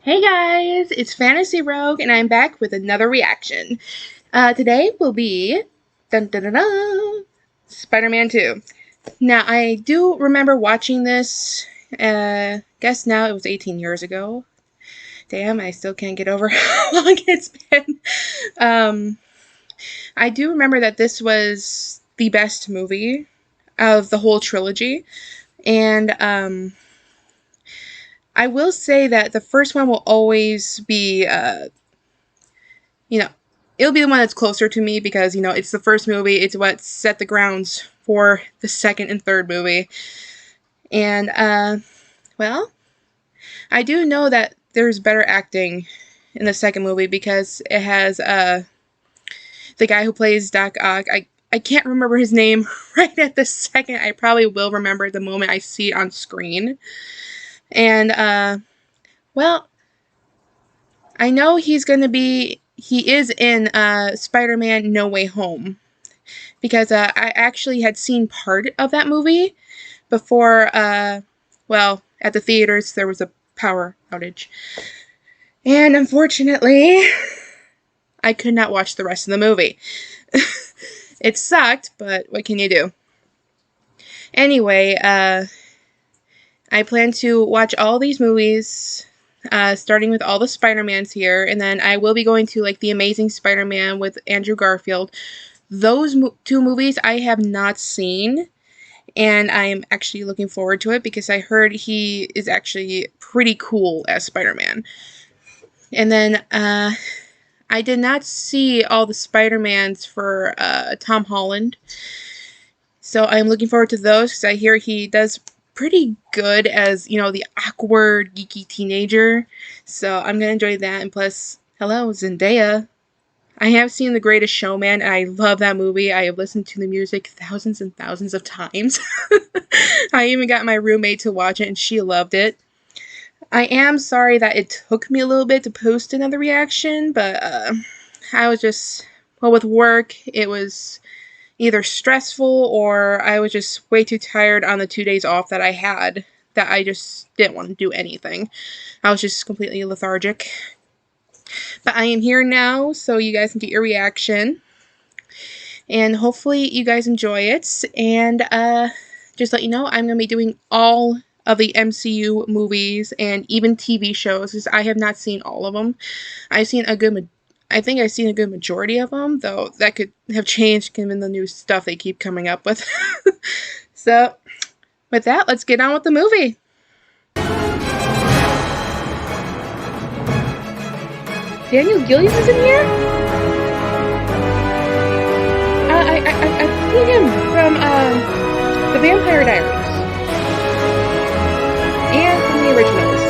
Hey guys, it's Fantasy Rogue, and I'm back with another reaction. Today will be dun, dun, dun, dun, Spider-Man 2. Now, I do remember watching this, guess now it was 18 years ago. Damn, I still can't get over how long it's been. Um, I do remember that this was the best movie of the whole trilogy, and I will say that the first one will always be, you know, it'll be the one that's closer to me because, it's the first movie. It's what set the grounds for the second and third movie. And, well, I do know that there's better acting in the second movie because it has, the guy who plays Doc Ock. I can't remember his name right at this second. I probably will remember the moment I see it on screen. And, well, I know he is in Spider-Man No Way Home because I actually had seen part of that movie before, well, at the theaters there was a power outage. And unfortunately, I could not watch the rest of the movie. It sucked, but what can you do? Anyway, I plan to watch all these movies, starting with all the Spider-Mans here, and then I will be going to, like, The Amazing Spider-Man with Andrew Garfield. Those two movies I have not seen, and I'm actually looking forward to it because I heard he is actually pretty cool as Spider-Man. And then, I did not see all the Spider-Mans for Tom Holland, so I'm looking forward to those because I hear he does pretty good as, the awkward, geeky teenager. So I'm going to enjoy that. And plus, hello, Zendaya. I have seen The Greatest Showman, and I love that movie. I have listened to the music thousands and thousands of times. I even got my roommate to watch it, and she loved it. I am sorry that it took me a little bit to post another reaction, but I was just, well, with work, it was either stressful or I was just way too tired on the 2 days off that I had, that I just didn't want to do anything. I was just completely lethargic. But I am here now, so you guys can get your reaction. And hopefully you guys enjoy it. And just let you know, I'm going to be doing all of the MCU movies and even TV shows, because I have not seen all of them. I think I've seen a good majority of them, though that could have changed given the new stuff they keep coming up with. So, with that, let's get on with the movie. Daniel Gilliam is in here? I've seen him from The Vampire Diaries. And from the originals.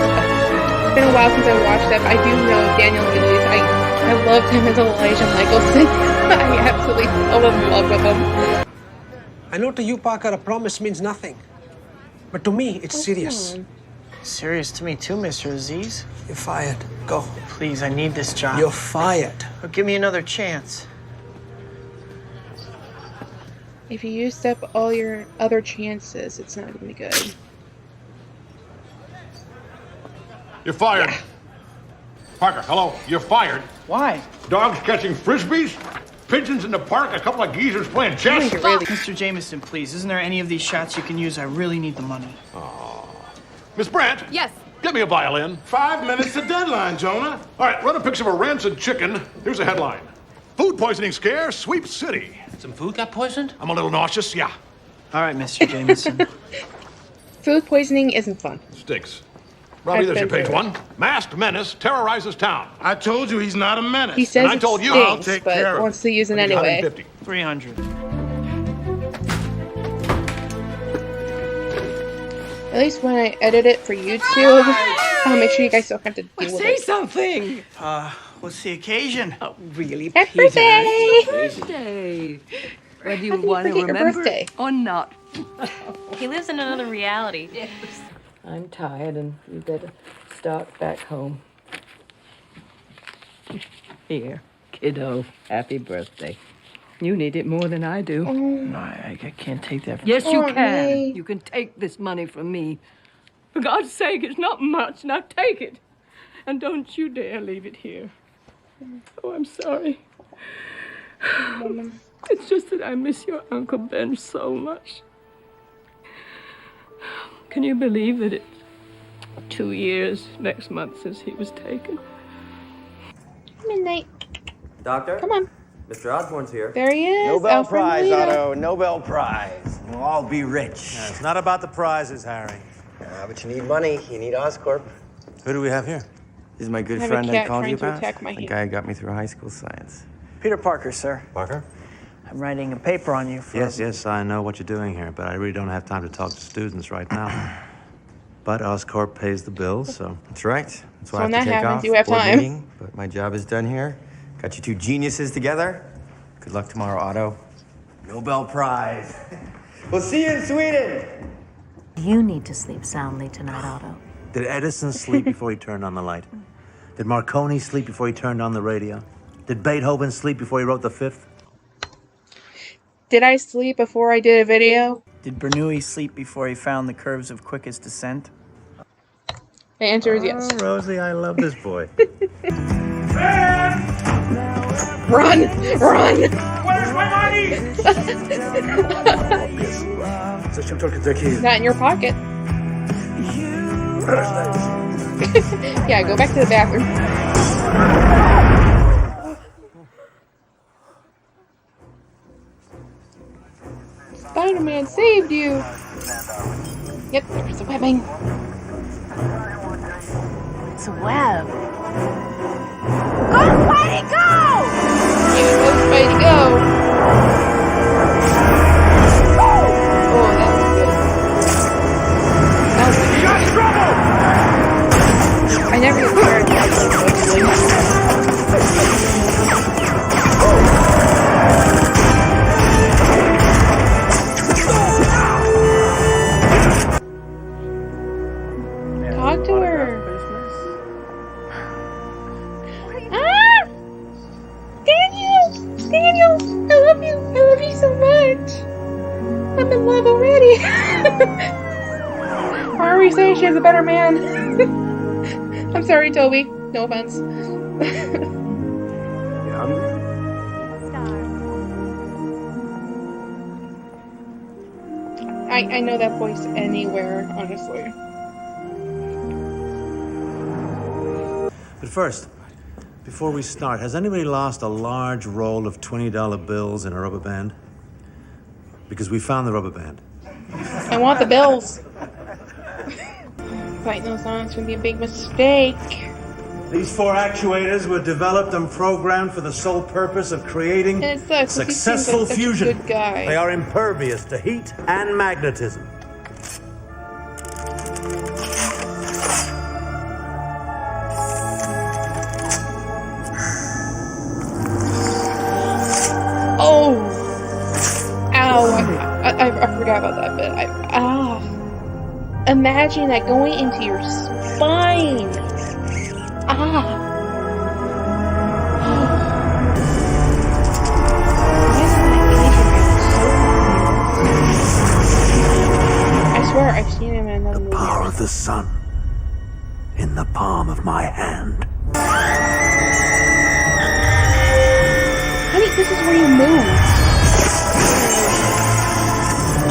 It's been a while since I watched that, but I do know Daniel Gilliam. I loved him as Elijah Michelson. I absolutely fell in love with him. I know to you, Parker, a promise means nothing. But to me, it's serious. Serious to me too, Mr. Aziz. You're fired. Go. Please, I need this job. You're fired. Or give me another chance. If you used up all your other chances, it's not going to be good. You're fired. Yeah. Parker, hello. You're fired. Why? Dogs catching frisbees, pigeons in the park, a couple of geezers playing chess. Really? Mr. Jameson, please. Isn't there any of these shots you can use? I really need the money. Miss Brandt? Yes. Get me a violin. 5 minutes to deadline, Jonah. All right, run a picture of a rancid chicken. Here's a headline. Food poisoning scare sweeps city. Some food got poisoned? I'm a little nauseous, yeah. All right, Mr. Jameson. Food poisoning isn't fun. Stinks. Robbie, there's your page one. Masked menace terrorizes town. I told you he's not a menace. He says And I told you stinks, I'll take care but of wants to use it anyway. 150. 300. At least when I edit it for YouTube, I'll make sure you guys don't have to deal with Say it. something. What's the occasion? Oh, really, Happy Peter? birthday! Birthday. Whether you How can want to forget your remember birthday? or not. He lives in another reality. I'm tired and you better start back home. Here, kiddo, happy birthday. You need it more than I do. No, I can't take that. Yes, you Oh, can. May. You can take this money from me. For God's sake, it's not much. Now take it. And don't you dare leave it here. Oh, I'm sorry. It's just that I miss your Uncle Ben so much. Can you believe that it's 2 years next month since he was taken? Midnight. Doctor? Come on. Mr. Osborne's here. There he is. Nobel Alfred Prize, Molina. Otto. Nobel Prize. We'll all be rich. Yeah, it's not about the prizes, Harry. But you need money. You need Oscorp. Who do we have here? This is my good I have a friend I cat called you trying to about. attack my The hand. guy who got me through high school science. Peter Parker, sir. Parker? I'm writing a paper on you for... Yes, I know what you're doing here, but I really don't have time to talk to students right now. But Oscorp pays the bills, so... That's right. That's why I when have to that take happens, off. you have Board time. meeting, but my job is done here. Got you two geniuses together. Good luck tomorrow, Otto. Nobel Prize. We'll see you in Sweden. You need to sleep soundly tonight, Otto. Did Edison sleep before he turned on the light? Did Marconi sleep before he turned on the radio? Did Beethoven sleep before he wrote the Fifth? Did I sleep before I did a video? Did Bernoulli sleep before he found the curves of quickest descent? The answer is yes. Oh, Rosie, I love this boy. Run! Run! Where's my money? Not in your pocket. Yeah, go back to the bathroom. Spider-Man saved you! Yep, there's the webbing. It's a web. Go, Spidey, go! Yeah, go, Spidey, go! Oh, that was good. That was good. I never get tired of that, talk to her. Ah! Daniel! Daniel! I love you! I love you so much! I'm in love already! Why are we saying she has a better man? I'm sorry, Toby. No offense. You hungry? I know that voice anywhere, honestly. But first, before we start, has anybody lost a large roll of $20 bills in a rubber band? Because we found the rubber band. I want the bills. Fighting those on, it's gonna be a big mistake. These 4 actuators were developed and programmed for the sole purpose of creating And it sucks, 'cause he seems successful like such a fusion. good guy. They are impervious to heat and magnetism. Oh! Ow! I forgot about that bit. Imagine that going into your spine! Ah! I swear I've seen him in another movie. Power of the sun in the palm of my hand. Honey, this is where you move.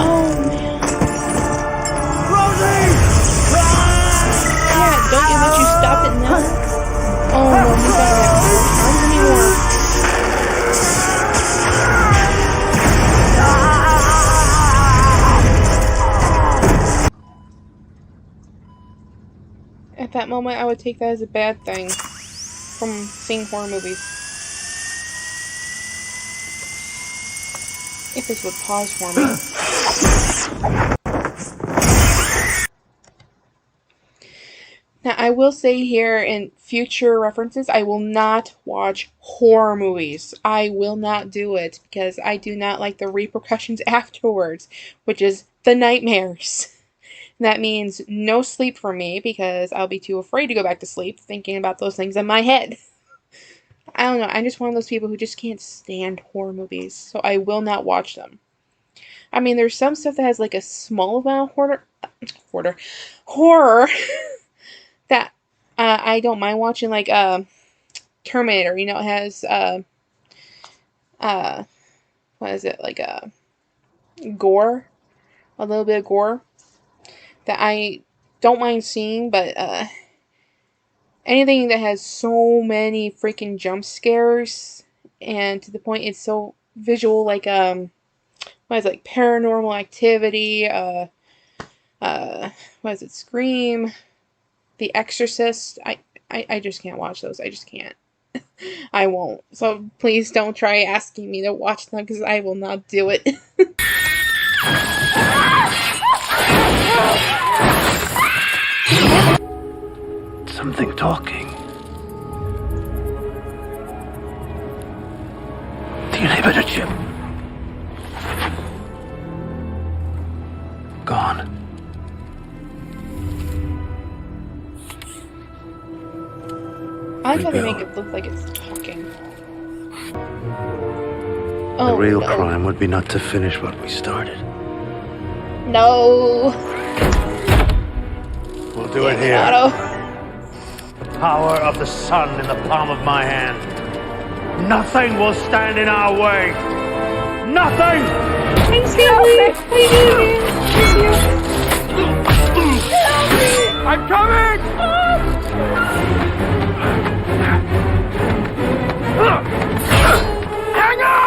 Oh man. Rosie! Yeah, don't you let you stop it now. Oh no, he's not gonna have arms anymore. At that moment, I would take that as a bad thing from seeing horror movies. If this would pause for me. Now, I will say here in future references, I will not watch horror movies. I will not do it because I do not like the repercussions afterwards, which is the nightmares. That means no sleep for me because I'll be too afraid to go back to sleep thinking about those things in my head. I don't know. I'm just one of those people who just can't stand horror movies, so I will not watch them. I mean, there's some stuff that has like a small amount of horror that I I don't mind watching like Terminator. You know, it has uh what is it, like gore, a little bit of gore that I don't mind seeing, but anything that has so many freaking jump scares and to the point it's so visual, like what is it, like Paranormal Activity, what is it, Scream, The Exorcist. I just can't watch those. I just can't. I won't. So please don't try asking me to watch them because I will not do it. Something talking. The inhibitor chip. Gone. I like how they make it look like it's talking. The real no. crime would be not to finish what we started. No. We'll do it here. Otto. Power of the sun in the palm of my hand. Nothing will stand in our way. Nothing! Thanks, Henry. I'm coming! Hang on!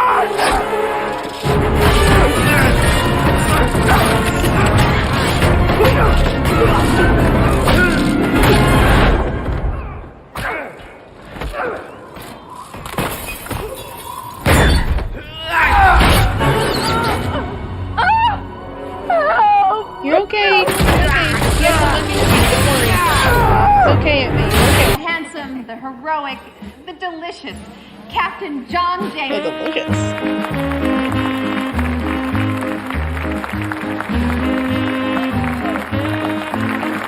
You're okay. You're okay. Yes, I'm looking at you. Don't worry. It's okay, Aunt May. You're okay. The handsome, the heroic, the delicious Captain John The James. delicious.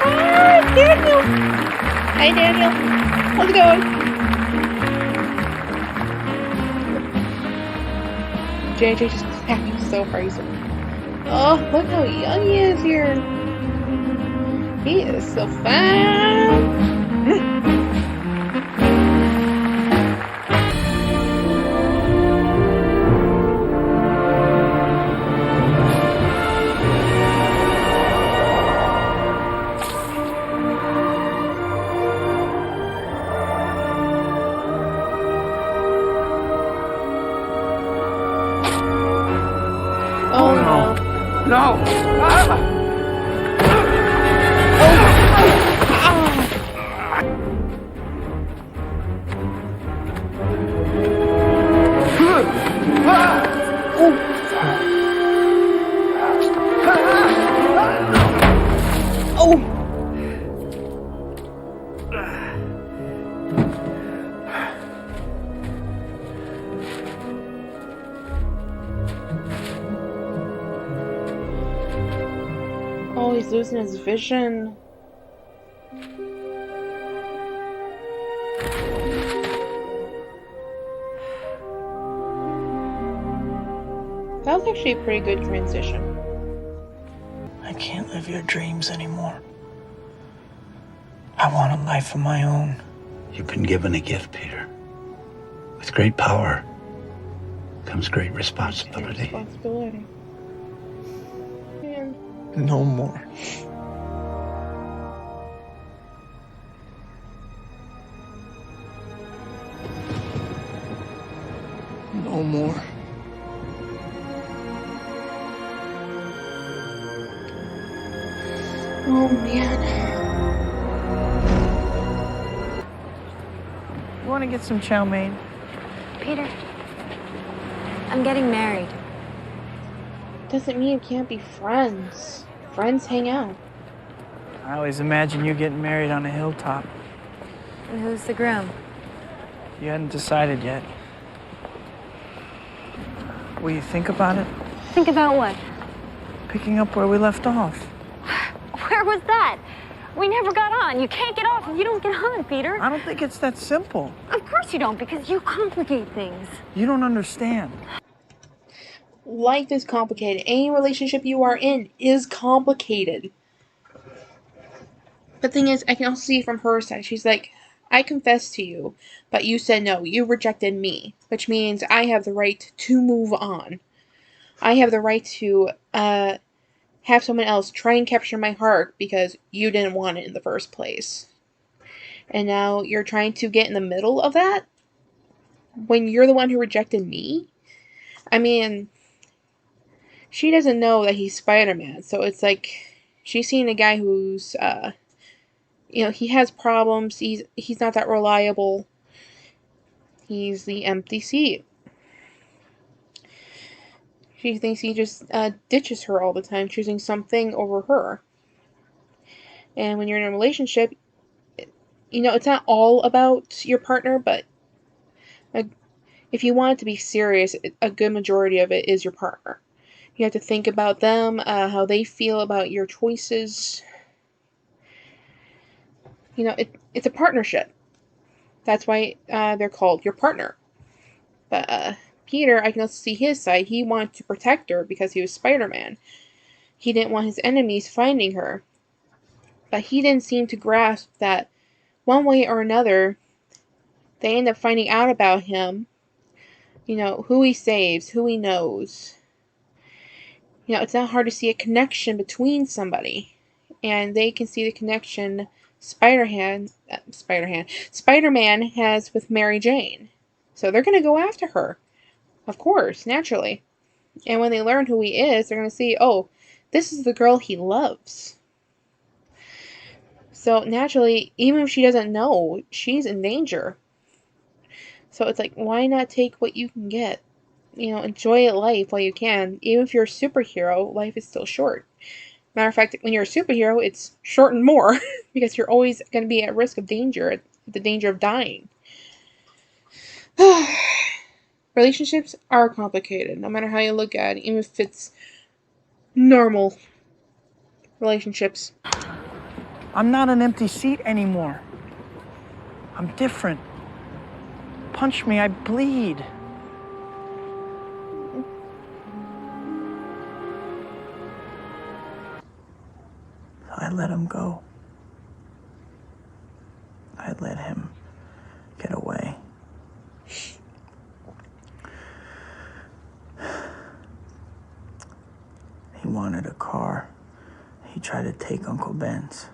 Hi, Daniel. Hi, Daniel. How's it going? JJ just acting so crazy. Oh, look how young he is here. He is so fine. Oh no. No! Oh, he's losing his vision. That was actually a pretty good transition. I can't live your dreams anymore. I want a life of my own. You've been given a gift, Peter. With great power comes great responsibility. Responsibility. Man. No more. No more. Oh man. You want to get some chow mein? Peter, I'm getting married. Doesn't mean you can't be friends. Friends hang out. I always imagine you getting married on a hilltop. And who's the groom? You hadn't decided yet. Will you think about it? Think about what? Picking up where we left off. Where was that? We never got on. You can't get off if you don't get on, Peter. I don't think it's that simple. Of course you don't, because you complicate things. You don't understand. Life is complicated. Any relationship you are in is complicated. The thing is, I can also see from her side. She's like, I confessed to you, but you said no. You rejected me, which means I have the right to move on. I have the right to have someone else try and capture my heart because you didn't want it in the first place. And now you're trying to get in the middle of that when you're the one who rejected me? I mean, she doesn't know that he's Spider-Man, so it's like she's seeing a guy who's he has problems. He's not that reliable. He's the empty seat. She thinks he just ditches her all the time, choosing something over her. And when you're in a relationship, it's not all about your partner, but if you want it to be serious, a good majority of it is your partner. You have to think about them, how they feel about your choices. It's a partnership. That's why they're called your partner. But Peter, I can also see his side. He wanted to protect her because he was Spider-Man. He didn't want his enemies finding her. But he didn't seem to grasp that one way or another, they end up finding out about him, who he saves, who he knows. It's not hard to see a connection between somebody. And they can see the connection Spider-Man has with Mary Jane. So they're going to go after her. Of course, naturally. And when they learn who he is, they're going to see, oh, this is the girl he loves. So naturally, even if she doesn't know, she's in danger. So it's like, why not take what you can get? Enjoy life while you can. Even if you're a superhero, life is still short. Matter of fact, when you're a superhero, it's shortened more because you're always going to be at risk of danger, the danger of dying. Relationships are complicated, no matter how you look at it, even if it's normal relationships. I'm not an empty seat anymore. I'm different. Punch me, I bleed. I let him go. I let him get away. He wanted a car. He tried to take Uncle Ben's.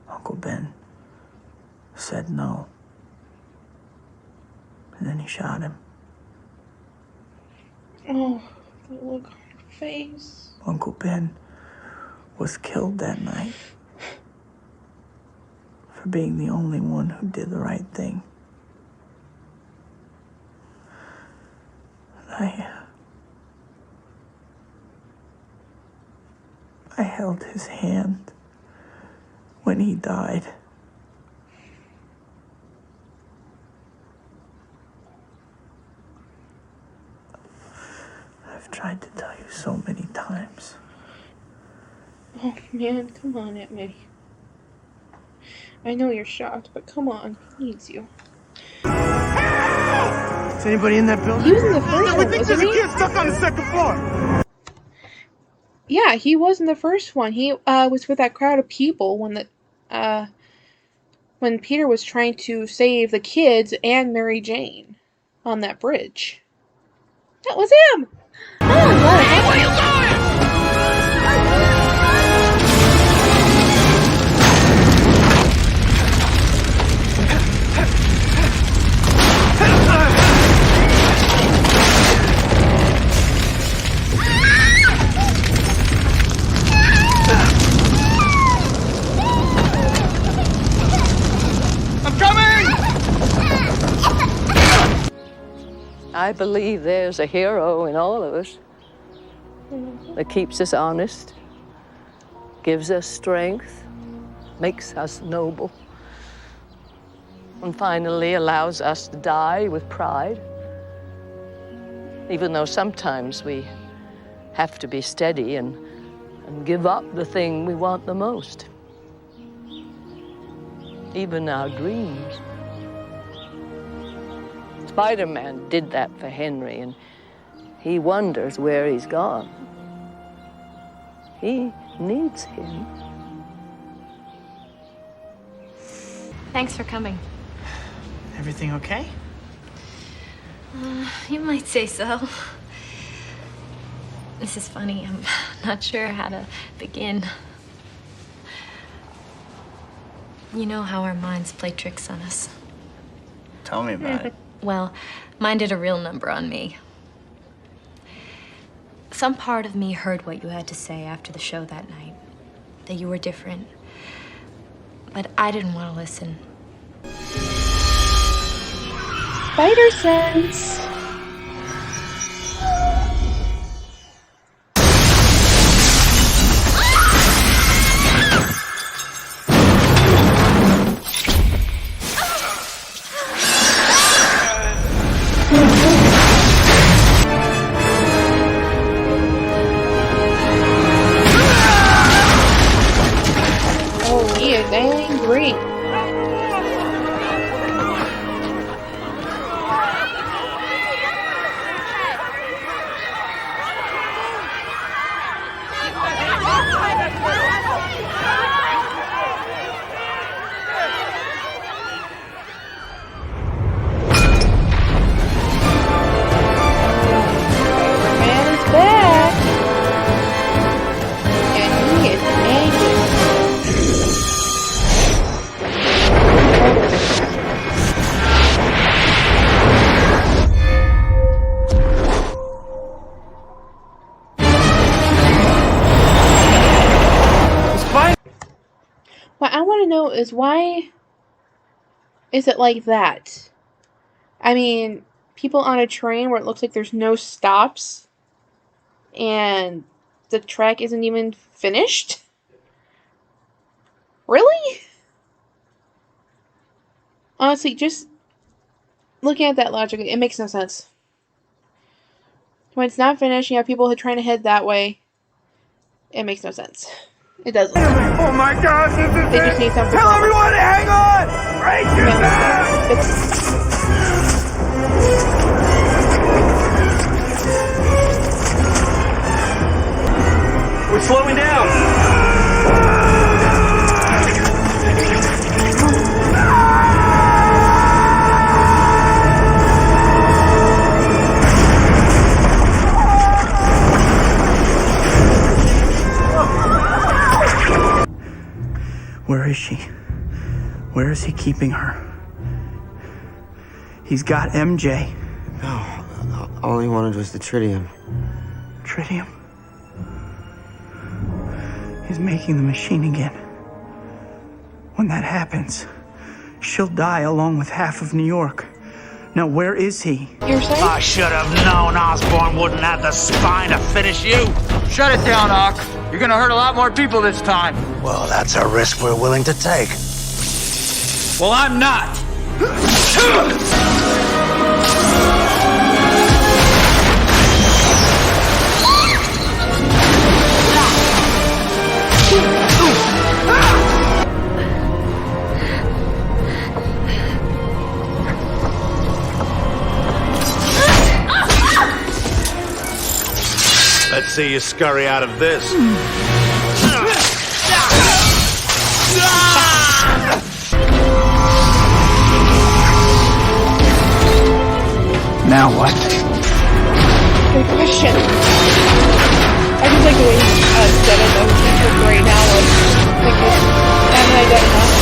Uncle Ben said no. And then he shot him. Oh, the look on her face. Uncle Ben was killed that night for being the only one who did the right thing. I held his hand when he died. I've tried to tell you so many times. Oh man, come on, Aunt May. I know you're shocked, but come on, he needs you. Is anybody in that building? He was in the first one, There's wasn't a he? kid stuck on the second floor. Yeah, he was in the first one. He was with that crowd of people when Peter was trying to save the kids and Mary Jane on that bridge. That was him! Oh, hey, where you going? I believe there's a hero in all of us that keeps us honest, gives us strength, makes us noble, and finally allows us to die with pride, even though sometimes we have to be steady and give up the thing we want the most, even our dreams. Spider-Man did that for Henry, and he wonders where he's gone. He needs him. Thanks for coming. Everything okay? You might say so. This is funny. I'm not sure how to begin. You know how our minds play tricks on us. Tell me about it. Well, mine did a real number on me. Some part of me heard what you had to say after the show that night. That you were different. But I didn't want to listen. Spider sense. Oh, he is angry. Man is back. And he is angry. What I want to know is why is it like that? I mean, people on a train where it looks like there's no stops and the track isn't even finished? Really? Honestly, just looking at that logically, it makes no sense. When it's not finished, you have people trying to head that way. It makes no sense. It doesn't. Oh my gosh, this is They just need something. Tell everyone to hang on! Break your back! We're slowing down. Where is she? Where is he keeping her? He's got MJ. No, all he wanted was the tritium. Tritium? He's making the machine again. When that happens, she'll die along with half of New York. Now, where is he? You're saying? I should have known Osborn wouldn't have the spine to finish you. Shut it down, Ock. You're gonna hurt a lot more people this time. Well, that's a risk we're willing to take. Well, I'm not. Let's see you scurry out of this. Now what? Good question. I just like the way he said it though. He's so great now. Like haven't I done enough?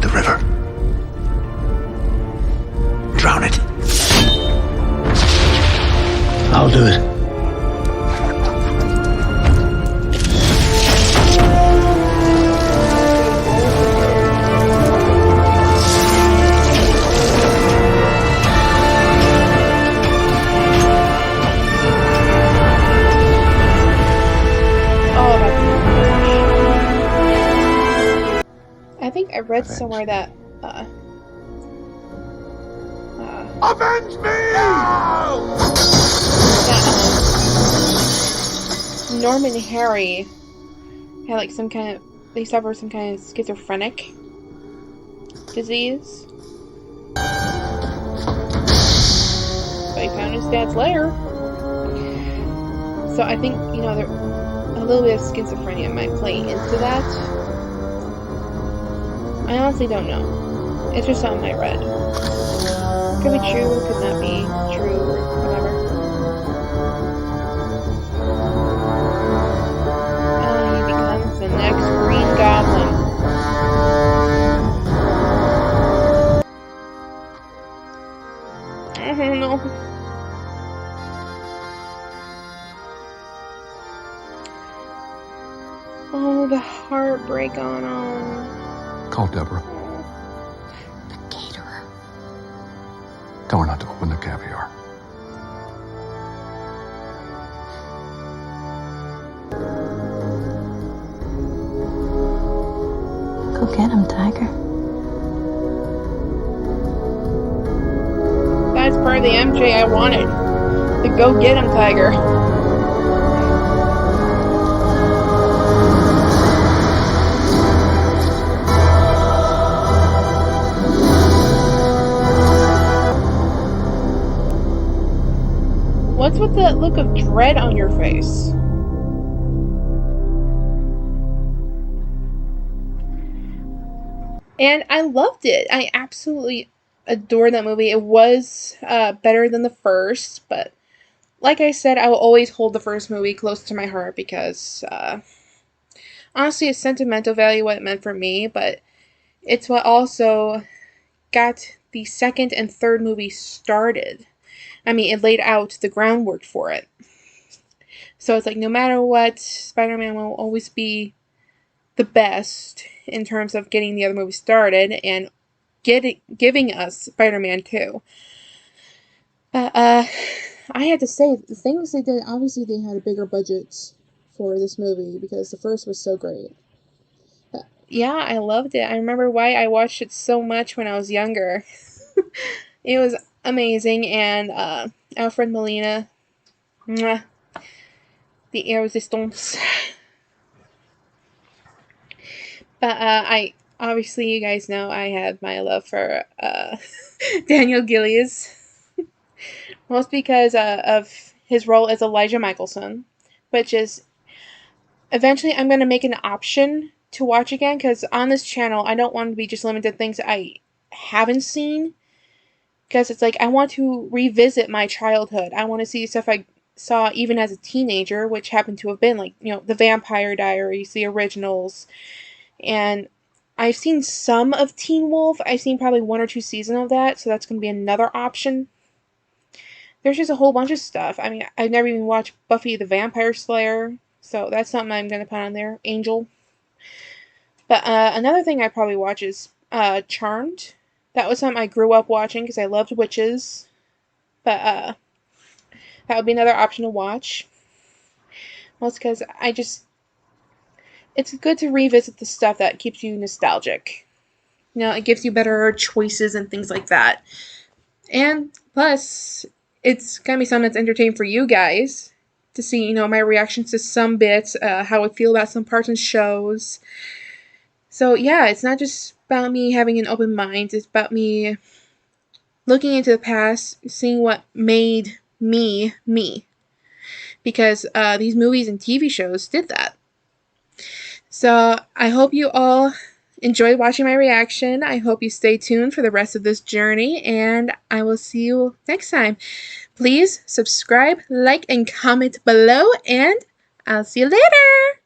The river. Drown it. I'll do it. I think I read somewhere that Avenge me! Norm and Harry had like some kind of, they suffer some kind of schizophrenic disease. But he found his dad's lair. So I think, you know, a little bit of schizophrenia might play into that. I honestly don't know. It's just something I read. Could be true, could not be true, or whatever. He becomes the next Green Goblin. I don't know. Oh, the heartbreak on him. Call Deborah. The caterer. Tell her not to open the caviar. Go get him, Tiger. That's part of the MJ I wanted. The go get him, Tiger. What's with that look of dread on your face? And I loved it. I absolutely adored that movie. It was better than the first, but like I said, I will always hold the first movie close to my heart because honestly, it's sentimental value what it meant for me, but it's what also got the second and third movie started. I mean, it laid out the groundwork for it. So it's like, no matter what, Spider-Man will always be the best in terms of getting the other movie started and giving us Spider-Man 2. But I had to say, the things they did, obviously they had a bigger budget for this movie because the first was so great. But yeah, I loved it. I remember why I watched it so much when I was younger. It was amazing, and Alfred Molina, mwah, the air resistance. But I obviously, you guys know I have my love for Daniel Gillies, most because of his role as Elijah Michelson, which is eventually I'm going to make an option to watch again, because on this channel I don't want to be just limited to things I haven't seen, because it's like I want to revisit my childhood. I want to see stuff I saw even as a teenager, which happened to have been like, you know, the Vampire Diaries, the originals, and I've seen some of Teen Wolf. I've seen probably 1 or 2 seasons of that, so that's going to be another option. There's just a whole bunch of stuff. I mean, I've never even watched Buffy the Vampire Slayer, so that's something I'm going to put on there. Angel. But another thing I probably watch is Charmed. That was something I grew up watching because I loved witches. But that would be another option to watch. Well, it's because it's good to revisit the stuff that keeps you nostalgic. You know, it gives you better choices and things like that. And plus, it's going to be something that's entertaining for you guys to see, you know, my reactions to some bits, how I feel about some parts and shows. So, yeah, it's not just about me having an open mind. It's about me looking into the past, seeing what made me, me. Because these movies and TV shows did that. So, I hope you all enjoyed watching my reaction. I hope you stay tuned for the rest of this journey, and I will see you next time. Please subscribe, like, and comment below, and I'll see you later!